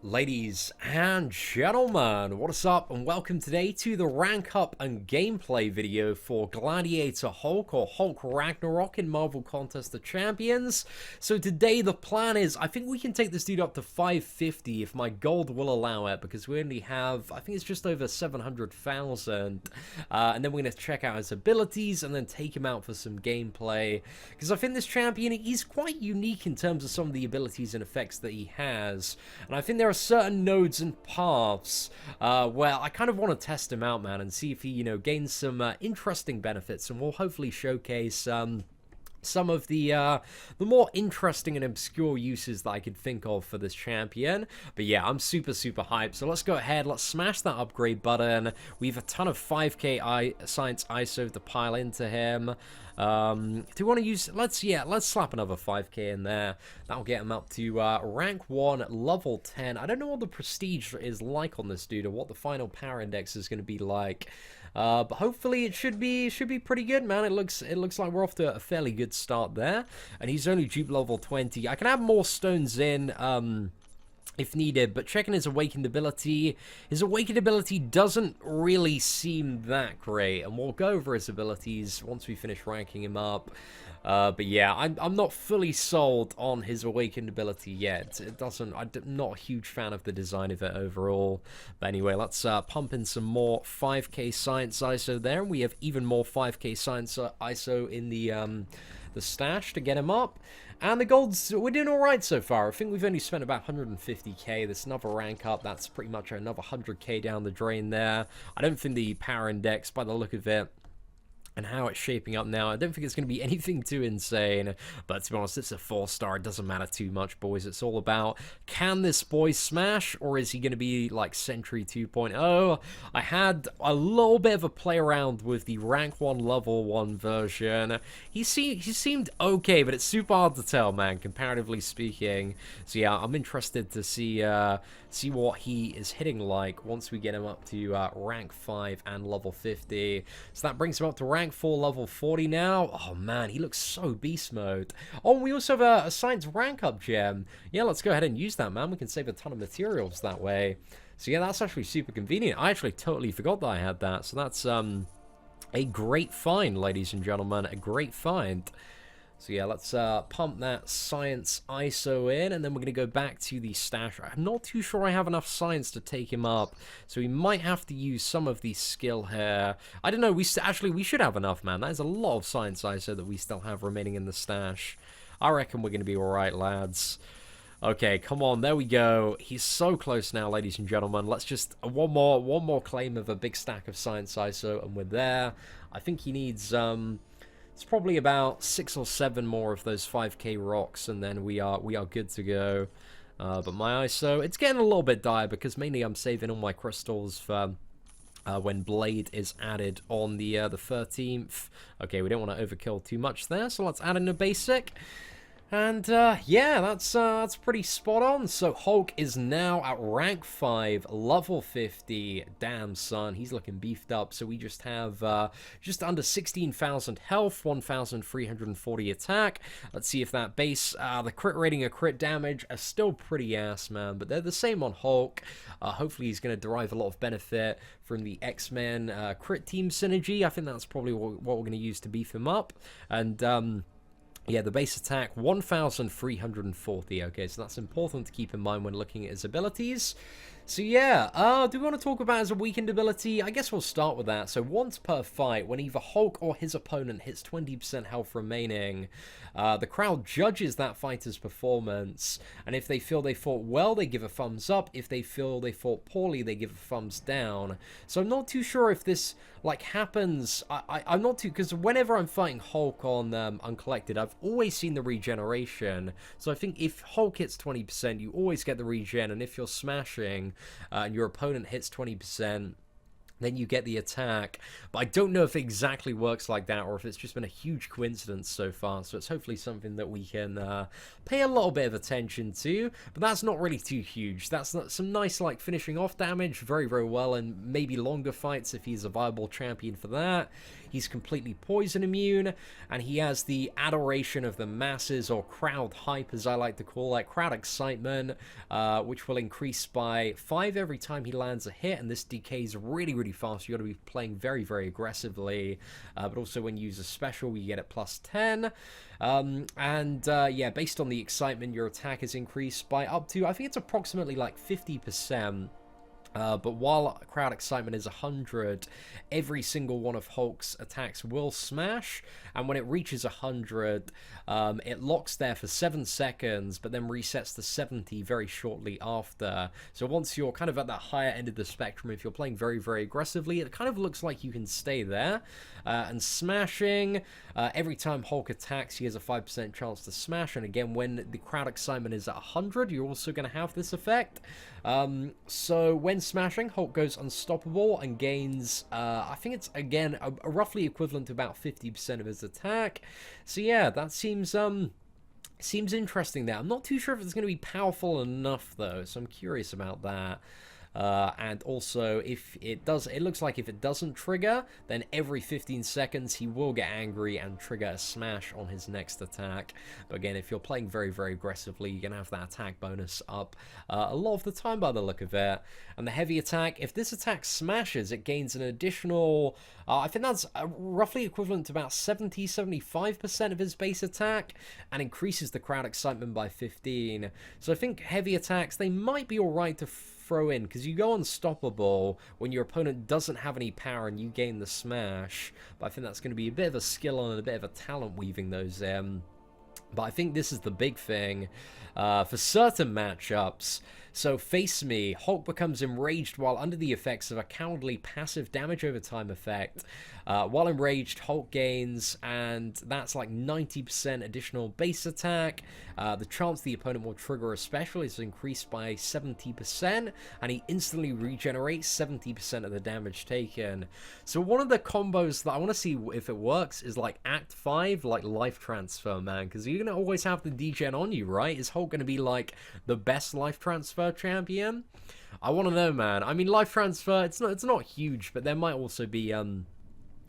Ladies and gentlemen, what is up and welcome today to the rank up and gameplay video for Gladiator Hulk or Hulk Ragnarok in Marvel Contest of Champions. So today the plan is, I think we can take this dude up to 550 if my gold will allow it, because we only have, I think it's just over 700,000. And then we're going to check out his abilities and then take him out for some gameplay, because I think this champion, he's quite unique in terms of some of the abilities and effects that he has. And I think there are certain nodes and paths where I kind of want to test him out, man, and see if he, gains some interesting benefits, and we'll hopefully showcase some of the more interesting and obscure uses that I could think of for this champion. But yeah, I'm super hyped. So let's go ahead, let's smash that upgrade button. We have a ton of 5k science ISO to pile into him. Do we want to use, let's slap another 5k in there. That'll get him up to rank 1, level 10. I don't know what the prestige is like on this dude, or what the final power index is going to be like. But hopefully it should be pretty good, man. It looks like we're off to a fairly good start there. And he's only dupe level 20. I can add more stones in if needed, but checking his awakened ability doesn't really seem that great, and we'll go over his abilities once we finish ranking him up. But yeah, I'm not fully sold on his awakened ability yet. I'm not a huge fan of the design of it overall. But anyway, let's pump in some more 5k science ISO there, and we have even more 5k science ISO in the stash to get him up. And the golds, we're doing alright so far. I think we've only spent about 150k. This another rank up, that's pretty much another 100k down the drain there. I don't think the power index, by the look of it, and how it's shaping up now, I don't think it's going to be anything too insane. But to be honest, it's a 4-star. It doesn't matter too much, boys. It's all about, can this boy smash, or is he going to be like Sentry 2.0? I had a little bit of a play around with the rank 1 level 1 version. He seemed okay, but it's super hard to tell, man, comparatively speaking. So yeah, I'm interested to see what he is hitting like once we get him up to rank 5 and level 50. So that brings him up to rank 4, level 40 now. Oh man, he looks so beast mode. Oh, we also have a science rank up gem. Yeah, let's go ahead and use that, man. We can save a ton of materials that way. So yeah, that's actually super convenient. I actually totally forgot that I had that. So that's a great find, ladies and gentlemen. A great find. So yeah, let's pump that science ISO in, and then we're going to go back to the stash. I'm not too sure I have enough science to take him up, so we might have to use some of the skill here. I don't know, we should have enough, man. That is a lot of science ISO that we still have remaining in the stash. I reckon we're going to be alright, lads. Okay, come on, there we go. He's so close now, ladies and gentlemen. Let's just, one more claim of a big stack of science ISO, and we're there. I think he needs, it's probably about 6 or 7 more of those 5k rocks, and then we are good to go. But my ISO, it's getting a little bit dire, because mainly I'm saving all my crystals for when Blade is added on the 13th. Okay, we don't want to overkill too much there, so let's add in a basic. And yeah, that's pretty spot on. So Hulk is now at rank 5, level 50. Damn, son, he's looking beefed up. So we just have just under 16,000 health, 1,340 attack. Let's see if that base, the crit rating and crit damage are still pretty ass, man. But they're the same on Hulk. Hopefully he's going to derive a lot of benefit from the X-Men crit team synergy. I think that's probably what we're going to use to beef him up. And yeah, the base attack, 1,340. Okay, so that's important to keep in mind when looking at his abilities. So yeah, do we want to talk about his weakened ability? I guess we'll start with that. So once per fight, when either Hulk or his opponent hits 20% health remaining, the crowd judges that fighter's performance, and if they feel they fought well, they give a thumbs up. If they feel they fought poorly, they give a thumbs down. So I'm not too sure if this like happens. I'm not too, because whenever I'm fighting Hulk on Uncollected, I've always seen the regeneration. So I think if Hulk hits 20%, you always get the regen, and if you're smashing and your opponent hits 20%, then you get the attack. But I don't know if it exactly works like that or if it's just been a huge coincidence so far. So it's hopefully something that we can pay a little bit of attention to. But that's not really too huge. That's some nice like finishing off damage very, very well, and maybe longer fights if he's a viable champion for that. He's completely poison immune, and he has the adoration of the masses, or crowd hype as I like to call it, crowd excitement, which will increase by 5 every time he lands a hit, and this decays really, really fast. You got to be playing very, very aggressively, but also when you use a special, you get it plus 10. Yeah, based on the excitement, your attack is increased by up to, I think it's approximately like 50%. But while crowd excitement is 100, every single one of Hulk's attacks will smash, and when it reaches 100, it locks there for 7 seconds, but then resets to 70 very shortly after. So once you're kind of at that higher end of the spectrum, if you're playing very, very aggressively, it kind of looks like you can stay there. And smashing, every time Hulk attacks, he has a 5% chance to smash, and again, when the crowd excitement is at 100, you're also going to have this effect. So when smashing, Hulk goes unstoppable and gains, I think it's, again, a roughly equivalent to about 50% of his attack. So yeah, that seems interesting there. I'm not too sure if it's going to be powerful enough, though, so I'm curious about that. And also, if it does, it looks like if it doesn't trigger, then every 15 seconds he will get angry and trigger a smash on his next attack. But again, if you're playing very, very aggressively, you're going to have that attack bonus up a lot of the time by the look of it. And the heavy attack, if this attack smashes, it gains an additional, I think that's roughly equivalent to about 70-75% of his base attack, and increases the crowd excitement by 15. So I think heavy attacks, they might be alright to throw in, because you go unstoppable when your opponent doesn't have any power and you gain the smash. But I think that's going to be a bit of a skill and a bit of a talent weaving those in. But I think this is the big thing for certain matchups. So Face Me, Hulk becomes enraged while under the effects of a cowardly passive damage over time effect. While enraged, Hulk gains, and that's like 90% additional base attack. The chance the opponent will trigger a special is increased by 70%, and he instantly regenerates 70% of the damage taken. So one of the combos that I want to see if it works is like Act 5, like Life Transfer, man, because you're going to always have the degen on you, right? Is Hulk going to be like the best Life Transfer champion? I want to know, man. I mean, Life Transfer, it's not huge, but there might also be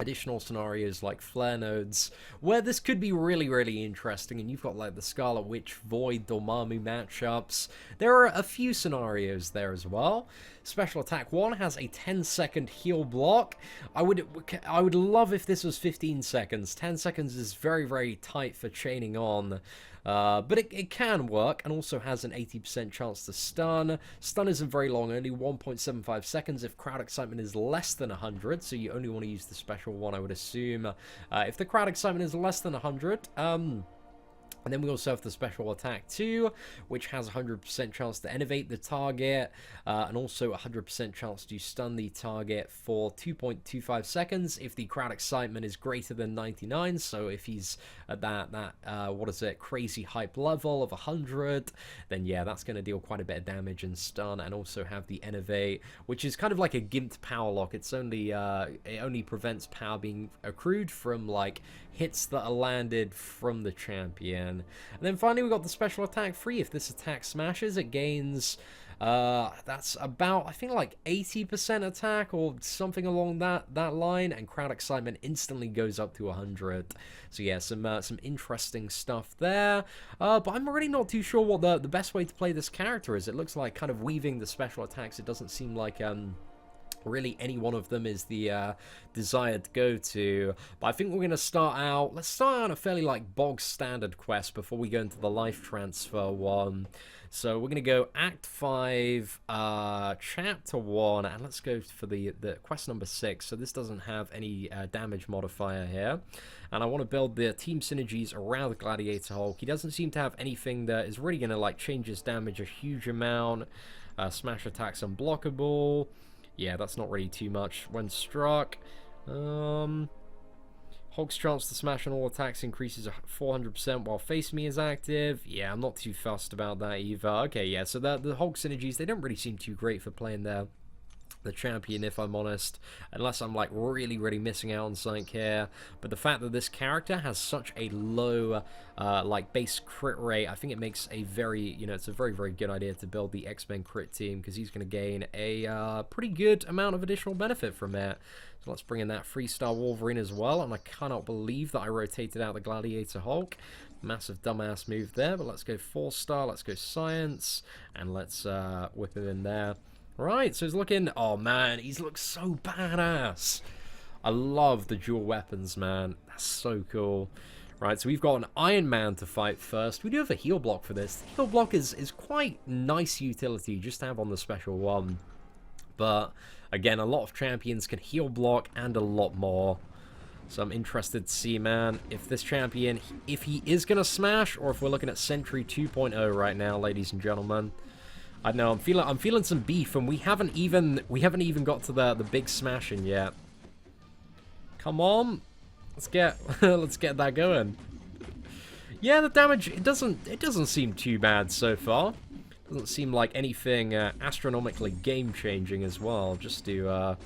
additional scenarios like Flair nodes where this could be really, really interesting, and you've got like the Scarlet Witch Void Dormammu matchups. There are a few scenarios there as well. Special Attack 1 has a 10-second heal block. I would love if this was 15 seconds. 10 seconds is very, very tight for chaining on. But it can work, and also has an 80% chance to stun. Stun isn't very long, only 1.75 seconds if crowd excitement is less than 100, so you only want to use the special one, I would assume. If the crowd excitement is less than 100, and then we also have the Special Attack 2, which has a 100% chance to innovate the target, and also a 100% chance to stun the target for 2.25 seconds if the crowd excitement is greater than 99. So if he's at that crazy hype level of 100, then yeah, that's going to deal quite a bit of damage and stun, and also have the innovate, which is kind of like a gimped power lock. It's only it only prevents power being accrued from like hits that are landed from the champion. And then finally we got the Special Attack 3. If this attack smashes, it gains that's about, I think, like 80% attack or something along that line, and crowd excitement instantly goes up to 100. So yeah, some interesting stuff there. But I'm really not too sure what the best way to play this character is. It looks like kind of weaving the special attacks. It doesn't seem like really any one of them is the desired go-to. But I think we're going to start out, let's start out on a fairly like bog standard quest before we go into the life transfer one. So we're going to go Act 5, Chapter 1, and let's go for the quest number 6. So this doesn't have any damage modifier here. And I want to build the team synergies around the Gladiator Hulk. He doesn't seem to have anything that is really going to like change his damage a huge amount. Smash attacks unblockable. Yeah, that's not really too much when struck. Hulk's chance to smash on all attacks increases 400% while Face Me is active. Yeah, I'm not too fussed about that either. Okay, yeah, so the Hulk synergies, they don't really seem too great for playing there the champion, if I'm honest, unless I'm like really missing out on something here. But the fact that this character has such a low like base crit rate, I think it makes a very, you know, it's a very good idea to build the X-Men crit team, because he's going to gain a pretty good amount of additional benefit from it. So let's bring in that 3-star Wolverine as well, and I cannot believe that I rotated out the Gladiator Hulk. Massive dumbass move there, but let's go 4-star, let's go Science, and let's whip him in there. Right, so he's looking... Oh, man, he's looked so badass. I love the dual weapons, man. That's so cool. Right, so we've got an Iron Man to fight first. We do have a heal block for this. The heal block is quite nice utility just to have on the special one. But, again, a lot of champions can heal block and a lot more. So I'm interested to see, man, if this champion, if he is going to smash, or if we're looking at Sentry 2.0 right now, ladies and gentlemen. I know I'm feeling some beef, and we haven't even got to the big smashing yet. Come on, let's get let's get that going. Yeah, the damage it doesn't seem too bad so far. Doesn't seem like anything astronomically game changing as well. Just to you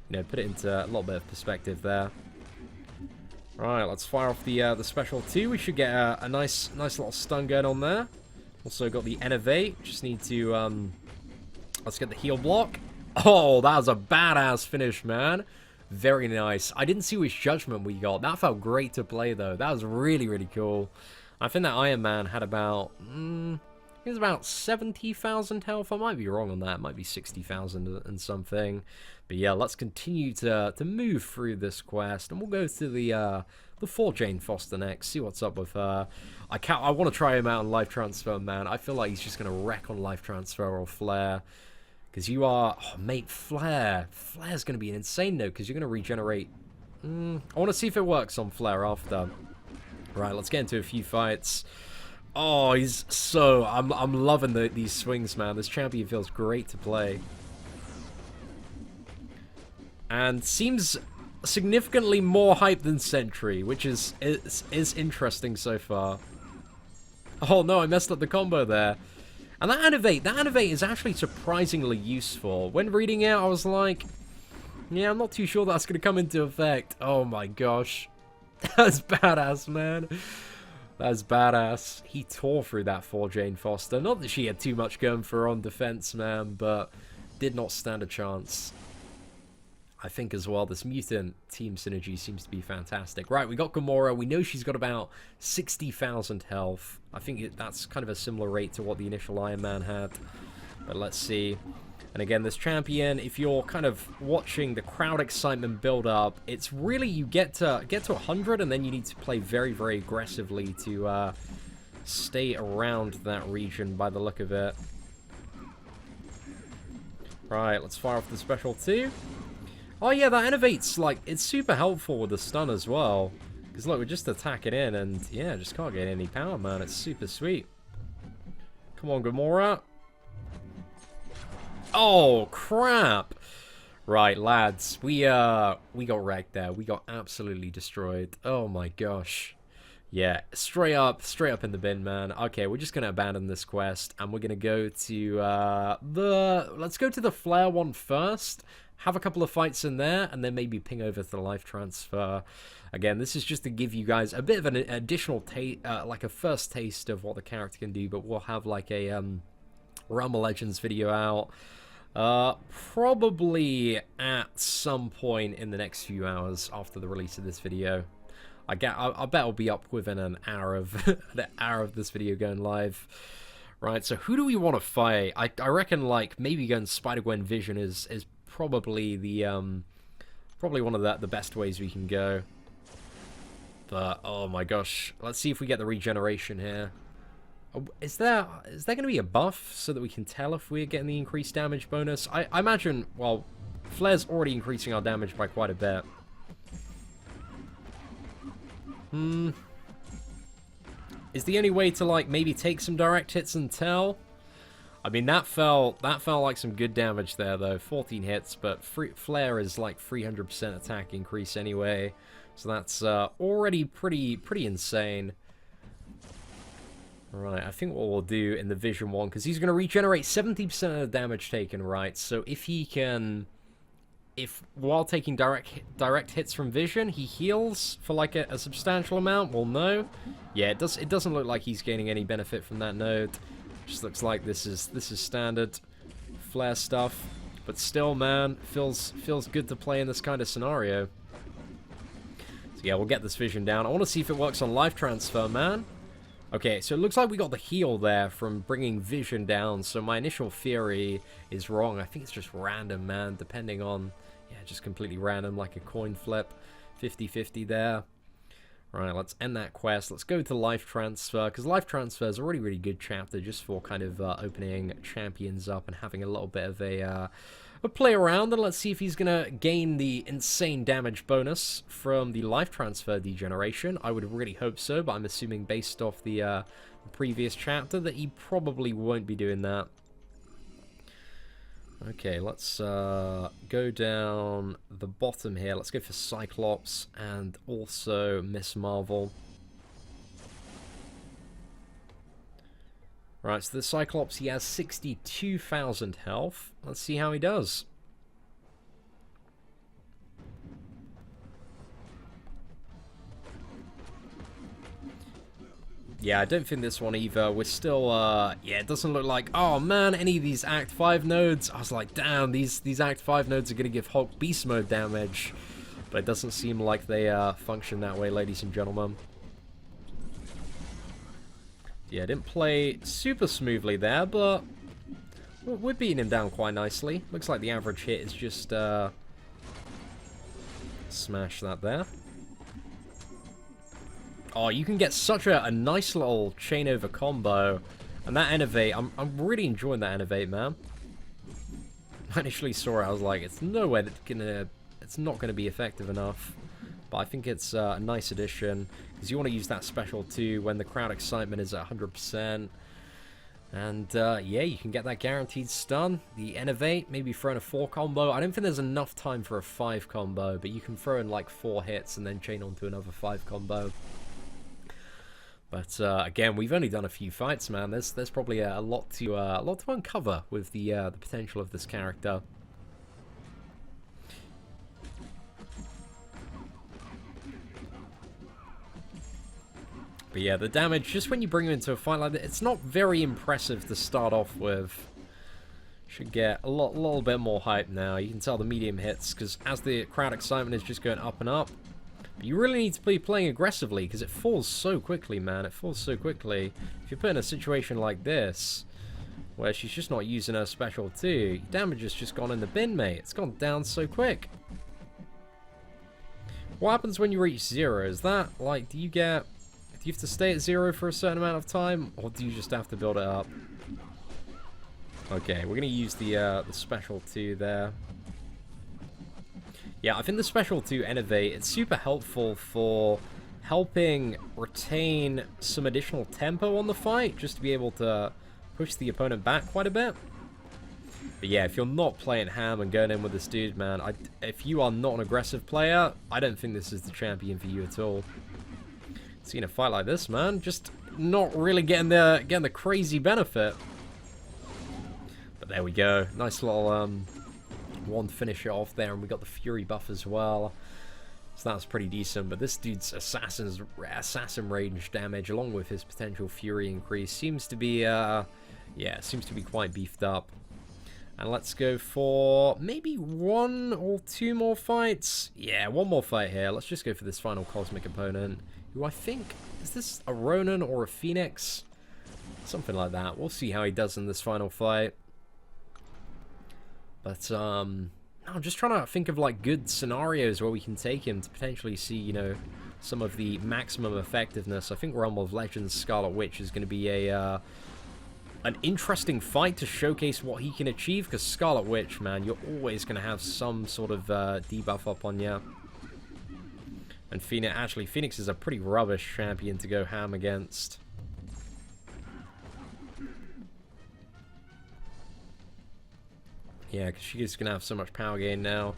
know, put it into a little bit of perspective there. Right, let's fire off the special 2. We should get a nice little stun going on there. Also got the Innovate. Just need to, let's get the heal block. Oh, that was a badass finish, man. Very nice. I didn't see which judgment we got. That felt great to play, though. That was really cool. I think that Iron Man had about, it was about 70,000 health. I might be wrong on that. It might be 60,000 and something. But yeah, let's continue to move through this quest, and we'll go to the 4 Jane Foster next. See what's up with her. I want to try him out on life transfer, man. I feel like he's just gonna wreck on life transfer or Flair, because you are, oh, mate, Flair. Flair's gonna be an insane though, because you're gonna regenerate. I want to see if it works on Flair after. Right, let's get into a few fights. Oh, he's so... I'm loving these swings, man. This champion feels great to play. And seems significantly more hype than Sentry, which is interesting so far. Oh no, I messed up the combo there. And that Innovate is actually surprisingly useful. When reading it, I was like, yeah, I'm not too sure that's going to come into effect. Oh my gosh. That's badass, man. That's badass. He tore through that 4 Jane Foster. Not that she had too much going for her on defense, man, but did not stand a chance. I think as well, this mutant team synergy seems to be fantastic. Right, we got Gamora. We know she's got about 60,000 health. I think that's kind of a similar rate to what the initial Iron Man had. But let's see. And again, this champion, if you're kind of watching the crowd excitement build up, it's really, you get to 100, and then you need to play very aggressively to stay around that region by the look of it. Right, let's fire off the special 2. Oh yeah, that Innovate's like, it's super helpful with the stun as well. Because look, we're just attacking in, and yeah, just can't get any power, man. It's super sweet. Come on, Gamora. Oh, crap. Right, lads, we got wrecked there. We got absolutely destroyed. Oh my gosh. Yeah, straight up in the bin, man. Okay, we're just gonna abandon this quest, and we're gonna go to let's go to the Flair one first. Have a couple of fights in there, and then maybe ping over to the life transfer. Again, this is just to give you guys a bit of an additional taste, like a first taste of what the character can do. But we'll have like a Realm of Legends video out probably at some point in the next few hours after the release of this video. I bet I'll be up within an hour of this video going live. Right, so who do we want to fight? I reckon like maybe going Spider-Gwen Vision is probably the probably one of the best ways we can go. But oh my gosh, let's see if we get the regeneration here. Is there going to be a buff so that we can tell if we're getting the increased damage bonus? I imagine, well, Flair's already increasing our damage by quite a bit. Is the only way to like maybe take some direct hits and tell? I mean, that felt like some good damage there though. 14 hits, but Flair is like 300% attack increase anyway, so that's already pretty insane. Right, I think what we'll do in the vision one, because he's going to regenerate 70% of the damage taken, right? So if he can... If, while taking direct hits from vision, he heals for, like, a substantial amount, well, no. Yeah, it doesn't look like he's gaining any benefit from that node. Just looks like this is standard Flair stuff. But still, man, feels good to play in this kind of scenario. So yeah, we'll get this vision down. I want to see if it works on life transfer, man. Okay, so it looks like we got the heal there from bringing vision down, so my initial theory is wrong. I think it's just random, man, depending on... Yeah, just completely random, like a coin flip. 50-50 there. Right, let's end that quest. Let's go to life transfer, because life transfer is a really, really good chapter just for kind of opening champions up and having a little bit of a play around. And let's see if he's going to gain the insane damage bonus from the life transfer degeneration. I would really hope so, but I'm assuming based off the previous chapter that he probably won't be doing that. Okay, let's go down the bottom here. Let's go for Cyclops and also Miss Marvel. Right, so the Cyclops, he has 62,000 health. Let's see how he does. Yeah, I don't think this one either. We're still, yeah, it doesn't look like, oh man, any of these Act 5 nodes. I was like, damn, these Act 5 nodes are going to give Hulk Beast Mode damage. But it doesn't seem like they function that way, ladies and gentlemen. Yeah, didn't play super smoothly there, but we're beating him down quite nicely. Looks like the average hit is just, smash that there. Oh, you can get such a nice little chain over combo. And that Innovate, I'm really enjoying that Innovate, man. I initially saw it, I was like, it's no way that it's not gonna be effective enough. But I think it's a nice addition, because you want to use that special too when the crowd excitement is at 100%. And yeah, you can get that guaranteed stun. The Innovate, maybe throw in a 4 combo. I don't think there's enough time for a 5 combo, but you can throw in like 4 hits and then chain onto another 5 combo. But again, we've only done a few fights, man. There's probably a lot to uncover with the potential of this character. But yeah, the damage, just when you bring him into a fight like that, it's not very impressive to start off with. Should get a little bit more hype now. You can tell the medium hits, because as the crowd excitement is just going up and up. But you really need to be playing aggressively, because it falls so quickly, man. It falls so quickly. If you're put in a situation like this, where she's just not using her special too, damage has just gone in the bin, mate. It's gone down so quick. What happens when you reach 0? Is that, like, do you have to stay at 0 for a certain amount of time, or do you just have to build it up? Okay, we're going to use the special 2 there. Yeah, I think the special 2 Innovate, it's super helpful for helping retain some additional tempo on the fight, just to be able to push the opponent back quite a bit. But yeah, if you're not playing ham and going in with this dude, man, if you are not an aggressive player, I don't think this is the champion for you at all. Seeing a fight like this, man, just not really getting the crazy benefit. But there we go, nice little one to finish it off there, and we got the Fury buff as well, so that's pretty decent. But this dude's assassin range damage, along with his potential Fury increase, seems to be yeah, seems to be quite beefed up. And let's go for maybe 1 or 2 more fights. Yeah, 1 more fight here. Let's just go for this final cosmic opponent, who I think, is this a Ronin or a Phoenix? Something like that. We'll see how he does in this final fight. But, I'm just trying to think of, like, good scenarios where we can take him to potentially see, you know, some of the maximum effectiveness. I think Realm of Legends Scarlet Witch is going to be an interesting fight to showcase what he can achieve, because Scarlet Witch, man, you're always going to have some sort of debuff up on you. And Phoenix is a pretty rubbish champion to go ham against. Yeah, because she's going to have so much power gain now.